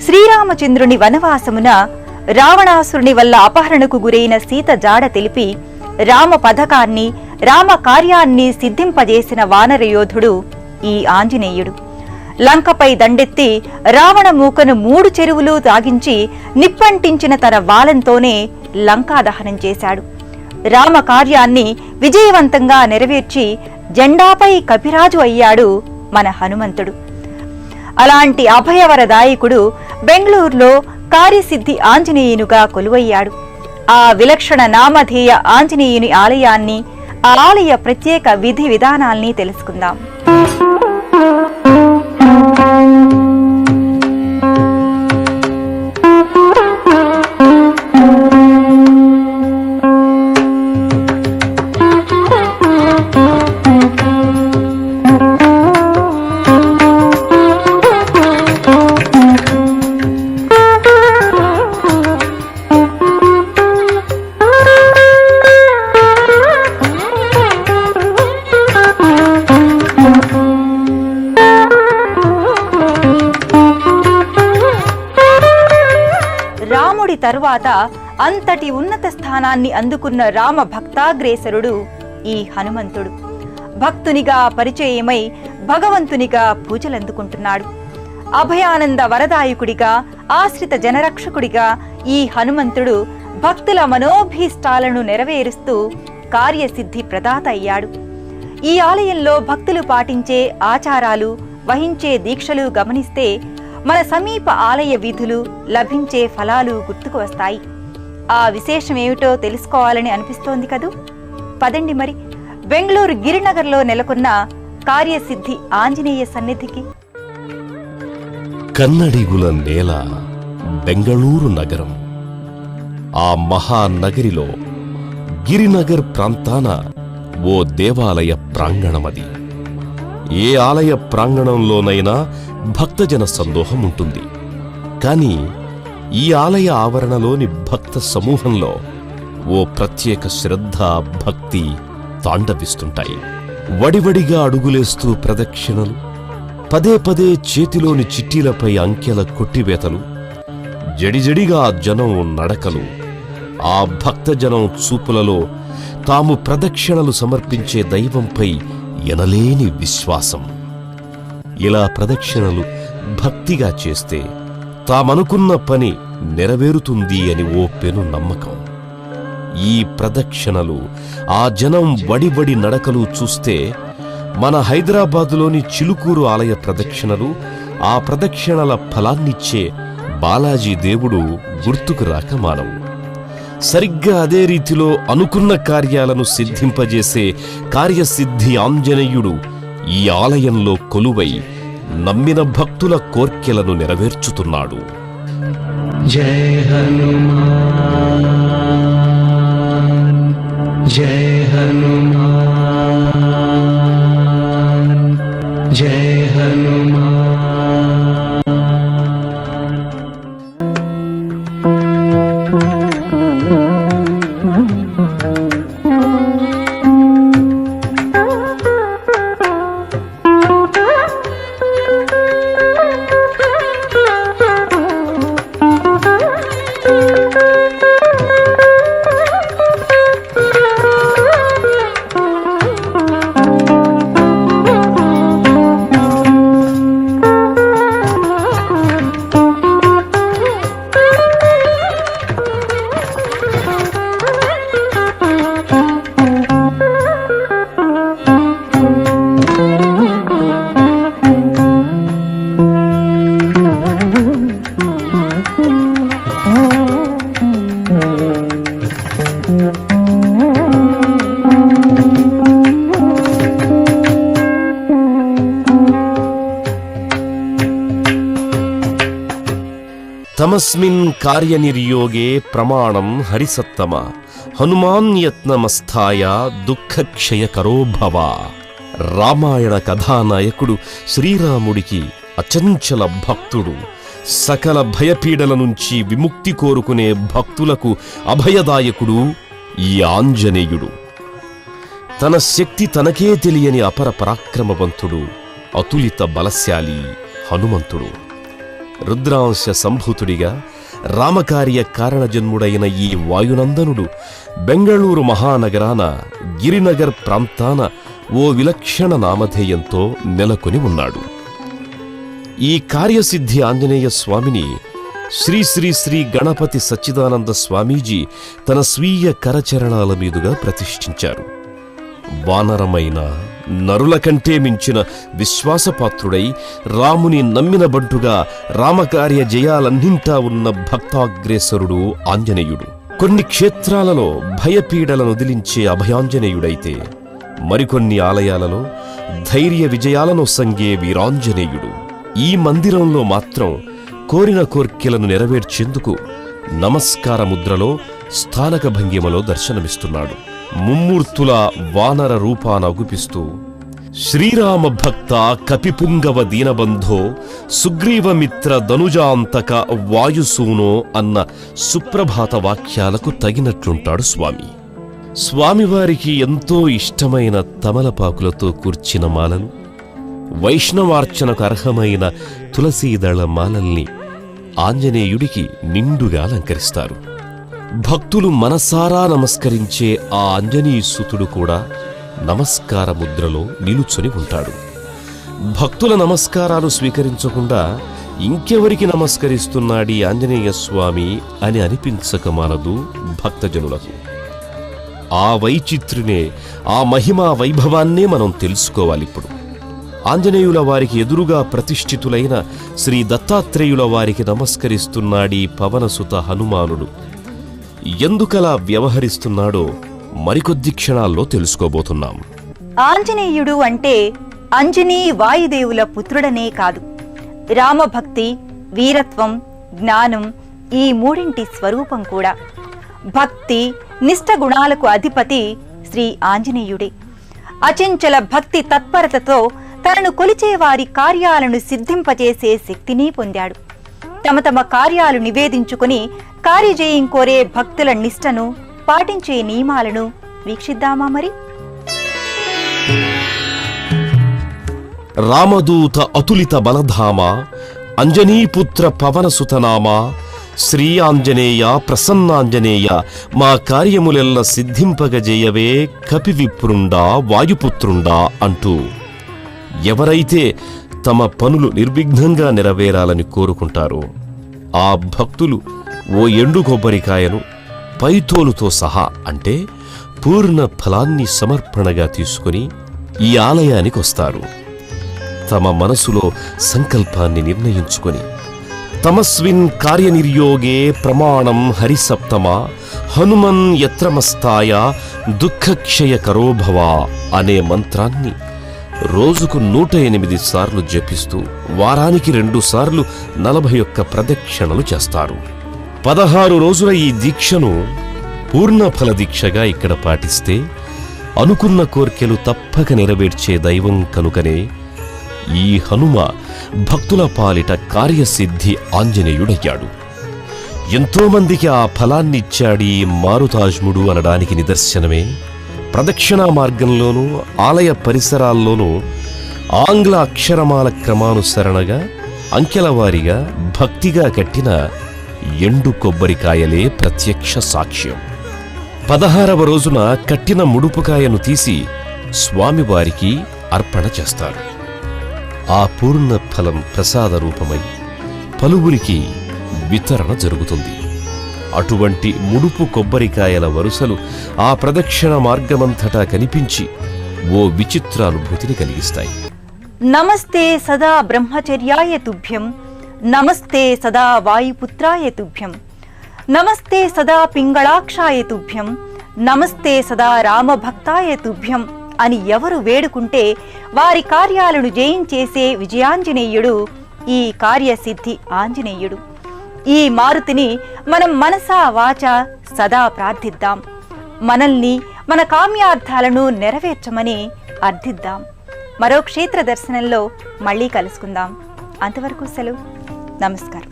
శ్రీరామచంద్రుని వనవాసమున రావణాసురుని వల్ల అపహరణకు గురైన సీత జాడ తెలిపి రామ పథకాన్ని రామ కార్యాన్ని సిద్ధింపజేసిన వానరయోధుడు ఈ ఆంజనేయుడు. లంకపై దండెత్తి రావణ మూకను 3 చెరువులు తాగించి నిప్పంటించిన తన వాలంతోనే లంకాదహనం చేశాడు. రామ కార్యాన్ని విజయవంతంగా నెరవేర్చి జెండాపై కపిరాజు అయ్యాడు మన హనుమంతుడు. అలాంటి అభయవరదాయకుడు బెంగళూరులో కార్యసిద్ధి ఆంజనేయునుగా కొలువయ్యాడు. ఆ విలక్షణ నామధేయ ఆంజనేయుని ఆలయాన్ని, ఆ ఆలయ ప్రత్యేక విధి విధానాల్ని తెలుసుకుందాం. తరువాత అంతటి ఉన్నత స్థానాన్ని అందుకున్న రామ భక్తాగ్రేసరుడు ఈ హనుమంతుడు. భక్తునిగా పరిచయమై భగవంతునిగా పూజలందుకుంటున్నాడు. అభయానంద వరదాయకుడిగా, ఆశ్రిత జనరక్షకుడిగా ఈ హనుమంతుడు భక్తుల మనోభీష్టాలను నెరవేరుస్తూ కార్యసిద్ధి ప్రదాత అయ్యాడు. ఈ ఆలయంలో భక్తులు పాటించే ఆచారాలు, వహించే దీక్షలు గమనిస్తే మన సమీప ఆలయ విధులు, లభించే ఫలాలు గుర్తుకు వస్తాయి. ఆ విశేషమేమిటో తెలుసుకోవాలని అనిపిస్తోంది కదూ. పదండి మరి బెంగళూరు గిరినగర్లో నెలకొన్న కార్యసిద్ధి ఆంజనేయ సన్నిధికి. కన్నడిగుల నేల బెంగళూరు నగరం. ఆ మహానగరిలో గిరినగర్ ప్రాంతాన ఓ దేవాలయ ప్రాంగణమది. ఏ ఆలయ ప్రాంగణంలోనైనా భక్తజన సందోహం ఉంటుంది. కాని ఈ ఆలయ ఆవరణలోని భక్త సమూహంలో ఓ ప్రత్యేక శ్రద్ధ, భక్తి తాండవిస్తుంటాయి. వడివడిగా అడుగులేస్తూ ప్రదక్షిణలు, పదే పదే చేతిలోని చిట్టీలపై అంకెల కొట్టివేతలు, జడిజడిగా జనం నడకలు, ఆ భక్తజనం చూపులలో తాము ప్రదక్షిణలు సమర్పించే దైవంపై ఎనలేని విశ్వాసం. ఇలా ప్రదక్షిణలు భక్తిగా చేస్తే తామనుకున్న పని నెరవేరుతుంది అని ఓ పెను నమ్మకం. ఈ ప్రదక్షిణలు, ఆ జనం వడివడి నడకలు చూస్తే మన హైదరాబాదులోని చిలుకూరు ఆలయ ప్రదక్షిణలు, ఆ ప్రదక్షిణల ఫలాన్నిచ్చే బాలాజీ దేవుడు గుర్తుకు రాక మానవు. సరిగ్గా అదే రీతిలో అనుకున్న కార్యాలను సిద్ధింపజేసే కార్యసిద్ధి ఆంజనేయుడు ఈ ఆలయంలో కొలువై నమ్మిన భక్తుల కోర్కెలను నెరవేర్చుతున్నాడు. జై హనుమాన్, జై హనుమాన్, జై హనుమాన్. తమస్మిన్ కార్యనిర్యోగే ప్రమాణం హరిసత్తమ హనుమాన్యత్నమస్థాయ దుఃఖక్షయకరో భవ. రామాయణ కథానాయకుడు శ్రీరాముడికి అచంచల భక్తుడు. సకల భయపీడల నుంచి విముక్తి కోరుకునే భక్తులకు అభయదాయకుడు ఈ ఆంజనేయుడు. తన శక్తి తనకే తెలియని అపర పరాక్రమవంతుడు, అతులిత బలశాలి హనుమంతుడు. రుద్రాంశ సంభూతుడిగా రామకార్య కారణజన్ముడైన ఈ వాయునందనుడు బెంగళూరు మహానగరాన గిరినగర్ ప్రాంతాన ఓ విలక్షణ నామధేయంతో నెలకొని ఉన్నాడు. ఈ కార్యసిద్ధి ఆంజనేయ స్వామిని శ్రీ శ్రీ శ్రీ గణపతి సచ్చిదానంద స్వామీజీ తన స్వీయ కరచరణాల మీదుగా ప్రతిష్ఠించారు. వానరమైన నరుల కంటే మించిన విశ్వాసపాత్రుడై రాముని నమ్మిన బంటుగా రామకార్య జయాలన్నింటా ఉన్న భక్తాగ్రేసరుడు ఆంజనేయుడు. కొన్ని క్షేత్రాలలో భయపీడలను వదిలించే అభయాంజనేయుడైతే మరికొన్ని ఆలయాలలో ధైర్య విజయాలను సంగే వీరాంజనేయుడు. ఈ మందిరంలో మాత్రం కోరిన కోర్కెలను నెరవేర్చేందుకు నమస్కార ముద్రలో స్థానక భంగిమలో దర్శనమిస్తున్నాడు. ముమ్మూర్తుల వానర రూపాన అగుపిస్తూ శ్రీరామ భక్త కపిపుంగవ దీనబంధో సుగ్రీవమిత్ర ధనుజాంతక వాయుసూనో అన్న సుప్రభాత వాక్యాలకు తగినట్లుంటాడు స్వామి. స్వామివారికి ఎంతో ఇష్టమైన తమలపాకులతో కూర్చిన మాలలు, వైష్ణవార్చనకు అర్హమైన తులసీదళ మాలల్ని ఆంజనేయుడికి నిండుగా అలంకరిస్తారు. భక్తులు మనసారా నమస్కరించే ఆ ఆంజనేయసుతుడు కూడా నమస్కార ముద్రలో నిలుచుని ఉంటాడు. భక్తుల నమస్కారాలు స్వీకరించకుండా ఇంకెవరికి నమస్కరిస్తున్నాడీ ఆంజనేయ స్వామి అని అనిపించక మానదు భక్తజనులకు. ఆ వైచిత్రునే, ఆ మహిమా వైభవాన్నే మనం తెలుసుకోవాలిప్పుడు. ఆంజనేయుల వారికి ఎదురుగా ప్రతిష్ఠితులైన శ్రీ దత్తాత్రేయుల వారికి నమస్కరిస్తున్నాడీ పవనసుత హనుమానుడు. ఎందుకలా వ్యవహరిస్తున్నాడో మరికొద్ది క్షణాల్లో తెలుసుకోబోతున్నాం. ఆంజనేయుడు అంటే అంజనీ వాయుదేవుల పుత్రుడనే కాదు, రామభక్తి, వీరత్వం, జ్ఞానం ఈ మూడింటి స్వరూపం కూడా. భక్తి, నిష్ఠ గుణాలకు అధిపతి శ్రీ ఆంజనేయుడే. అచంచల భక్తి తత్పరతతో తనను కొలిచే వారి కార్యాలను సిద్ధింపజేసే శక్తిని పొందాడు. తమ తమ కార్యాలు నివేదించుకుని కార్యజయం కోరే భక్తుల నిష్టను, పాటించే నియమాలను వీక్షిద్దామా మరి? రామదూత అతులిత బలధామ అంజనీపుత్ర పవనసుతనామ శ్రీ ఆంజనేయ ప్రసన్నాంజనేయ మా కార్యములెల్ల సిద్ధింపగజేయవే కపివిప్రుండా వాయుపుత్రుండా అంటూ ఎవరైతే తమ పనులు నిర్విఘ్నంగా నెరవేరాలని కోరుకుంటారో ఆ భక్తులు ఓ ఎండు కొబ్బరికాయను పైతోలుతో సహా అంటే పూర్ణ ఫలాన్ని సమర్పణగా తీసుకుని ఈ ఆలయానికి వస్తారు. తమ మనసులో సంకల్పాన్ని నిర్ణయించుకొని తమస్విన్ కార్యనిర్యోగే ప్రమాణం హరిసప్తమ హనుమన్ యత్రమస్తాయ దుఃఖక్షయకరోభవ అనే మంత్రాన్ని రోజుకు 108 సార్లు జపిస్తూ వారానికి 2 సార్లు 41 ప్రదక్షిణలు చేస్తారు. 16 రోజుల ఈ దీక్షను పూర్ణఫల దీక్షగా ఇక్కడ పాటిస్తే అనుకున్న కోర్కెలు తప్పక నెరవేర్చే దైవం కనుకనే ఈ హనుమ భక్తుల పాలిట కార్యసిద్ధి ఆంజనేయుడయ్యాడు. ఎంతోమందికి ఆ ఫలాన్నిచ్చాడీ మారుతాజ్ముడు అనడానికి నిదర్శనమే ప్రదక్షిణా మార్గంలోనూ ఆలయ పరిసరాల్లోనూ ఆంగ్ల అక్షరమాల క్రమానుసరణగా అంకెలవారీగా భక్తిగా కట్టిన ఎండు కొబ్బరికాయలే ప్రత్యక్ష సాక్ష్యం. 16వ రోజున కట్టిన ముడుపుకాయను తీసి స్వామివారికి అర్పణ చేస్తారు. ఆ పూర్ణ ఫలం ప్రసాద రూపమై పలువురికి వితరణ జరుగుతుంది. అటువంటి ముడుపు కొబ్బరికాయల వరుసలు ఆ ప్రదక్షిణ మార్గమంతటా కనిపించి ఓ విచిత్రానుభూతిని కలిగిస్తాయి. నమస్తే సదా బ్రహ్మచర్యాయ తుభ్యం, నమస్తే సదా వాయుపుత్రాయ తుభ్యం, నమస్తే సదా పింగళాక్షాయ తుభ్యం, నమస్తే సదా రామభక్తాయ తుభ్యం అని ఎవరు వేడుకుంటే వారి కార్యాలను జయించేసే విజయాంజనేయుడు ఈ కార్యసిద్ధి ఆంజనేయుడు. ఈ మారుతిని మనం మనసా వాచా సదా ప్రార్థిద్దాం. మనల్ని, మన కామ్యార్థాలను నెరవేర్చమని అర్థిద్దాం. మరో క్షేత్ర దర్శనంలో మళ్ళీ కలుసుకుందాం. అంతవరకు సెలవు. నమస్కారం.